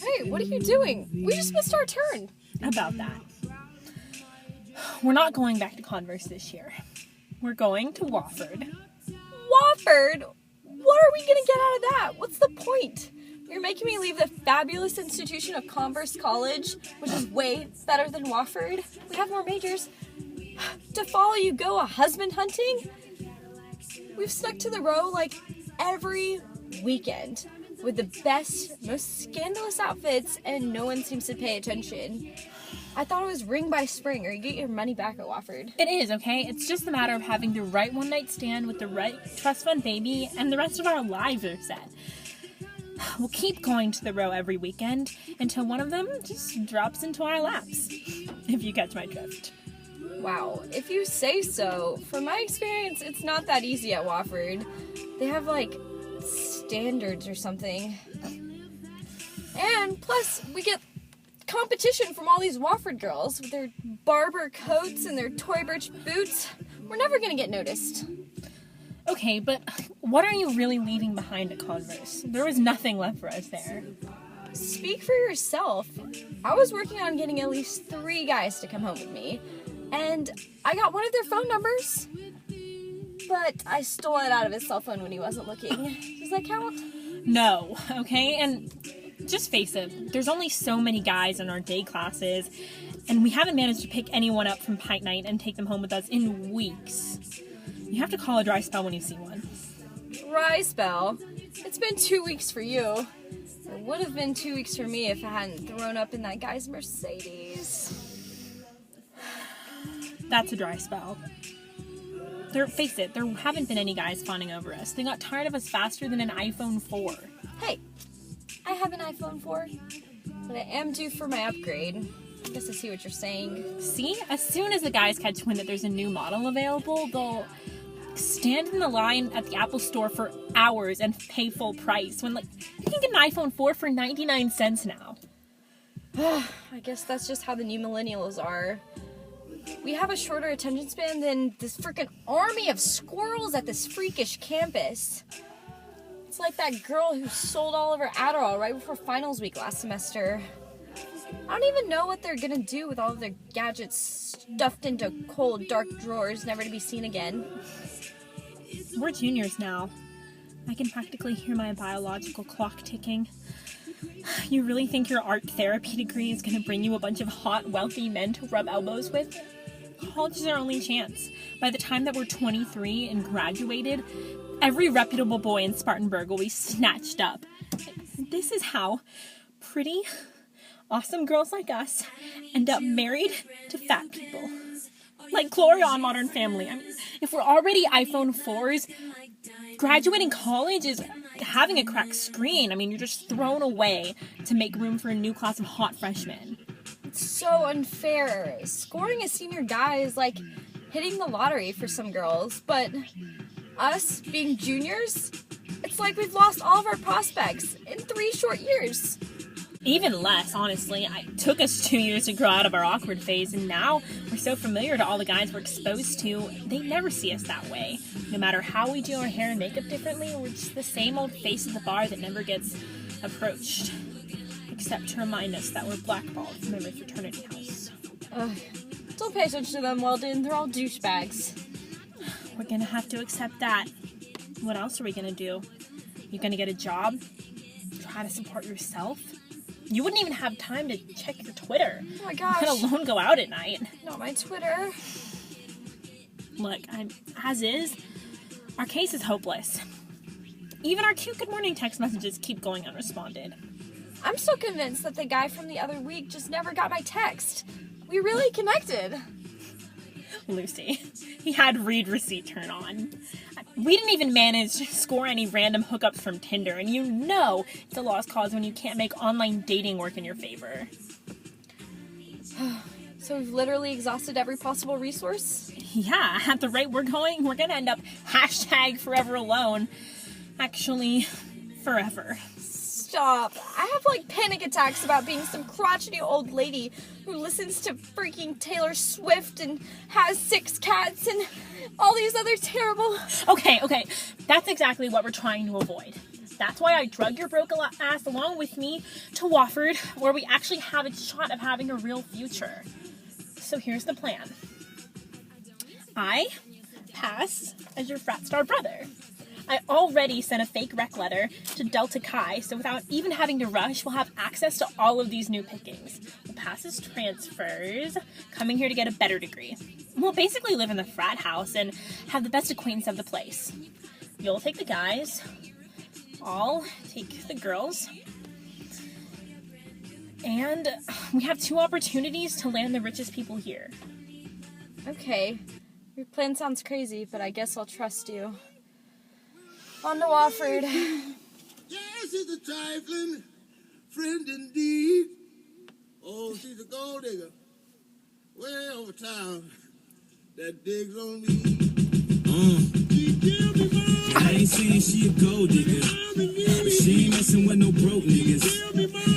Hey, what are you doing? We just missed our turn. About that. We're not going back to Converse this year. We're going to Wofford. Wofford? What are we going to get out of that? What's the point? You're making me leave the fabulous institution of Converse College, which is way better than Wofford. We have more majors. To follow you go husband hunting? We've stuck to the row like every weekend with the best, most scandalous outfits, and no one seems to pay attention. I thought it was ring by spring, or you get your money back at Wofford. It is, okay? It's just a matter of having the right one-night stand with the right trust fund baby, and the rest of our lives are set. We'll keep going to the row every weekend until one of them just drops into our laps, if you catch my drift. Wow, if you say so. From my experience, it's not that easy at Wofford. They have, like, standards or something. And plus, we get competition from all these Wofford girls with their barber coats and their toy birch boots. We're never gonna get noticed. Okay, but what are you really leaving behind at Converse? There was nothing left for us there. Speak for yourself. I was working on getting at least 3 guys to come home with me, and I got one of their phone numbers, but I stole it out of his cell phone when he wasn't looking. Does that count? No, okay? And just face it, there's only so many guys in our day classes, and we haven't managed to pick anyone up from Pint Night and take them home with us in weeks. You have to call a dry spell when you see one. Dry spell? It's been 2 weeks for you. It would have been 2 weeks for me if I hadn't thrown up in that guy's Mercedes. That's a dry spell. Face it, there haven't been any guys fawning over us. They got tired of us faster than an iPhone 4. Hey, I have an iPhone 4, but I am due for my upgrade. I guess I see what you're saying. See? As soon as the guys catch wind that there's a new model available, they'll stand in the line at the Apple store for hours and pay full price when, like, you can get an iPhone 4 for 99 cents now. I guess that's just how the new millennials are. We have a shorter attention span than this freaking army of squirrels at this freakish campus. It's like that girl who sold all of her Adderall right before finals week last semester. I don't even know what they're gonna do with all of their gadgets stuffed into cold, dark drawers, never to be seen again. We're juniors now. I can practically hear my biological clock ticking. You really think your art therapy degree is gonna bring you a bunch of hot, wealthy men to rub elbows with? College is our only chance. By the time that we're 23 and graduated, every reputable boy in Spartanburg will be snatched up. This is how pretty, awesome girls like us end up married to fat people. Like Gloria on Modern Family. I mean, if we're already iPhone 4s, graduating college is having a cracked screen. I mean, you're just thrown away to make room for a new class of hot freshmen. It's so unfair. Scoring a senior guy is like hitting the lottery for some girls, but us being juniors, it's like we've lost all of our prospects in 3 short years. Even less, honestly. It took us 2 years to grow out of our awkward phase, and now we're so familiar to all the guys we're exposed to, they never see us that way. No matter how we do our hair and makeup differently, we're just the same old face at the bar that never gets approached. Except to remind us that we're blackballed from every fraternity house. Don't pay attention to them, Weldon. They're all douchebags. We're gonna have to accept that. What else are we gonna do? You gonna get a job? Try to support yourself? You wouldn't even have time to check your Twitter. Oh my gosh. Let alone go out at night. Not my Twitter. Look, as is, our case is hopeless. Even our cute good morning text messages keep going unresponded. I'm still convinced that the guy from the other week just never got my text. We really connected. Lucy, he had read receipt turn on. We didn't even manage to score any random hookups from Tinder, and you know it's a lost cause when you can't make online dating work in your favor. So we've literally exhausted every possible resource? Yeah, at the rate we're going, we're gonna end up #forever alone. Actually, forever. Stop. I have like panic attacks about being some crotchety old lady who listens to freaking Taylor Swift and has 6 cats and all these other terrible... Okay, that's exactly what we're trying to avoid. That's why I drug your broke ass along with me to Wofford, where we actually have a shot of having a real future. So here's the plan. I pass as your frat star brother. I already sent a fake rec letter to Delta Chi, so without even having to rush, we'll have access to all of these new pickings. We'll pass as transfers, coming here to get a better degree. We'll basically live in the frat house and have the best acquaintance of the place. You'll take the guys, I'll take the girls, and we have 2 opportunities to land the richest people here. Okay. Your plan sounds crazy, but I guess I'll trust you. On to Wofford. Yes, she's a trifling friend indeed. Oh, she's a gold digger. Way over town that digs on me. I ain't saying she a gold digger, but she ain't messing with no broke niggas.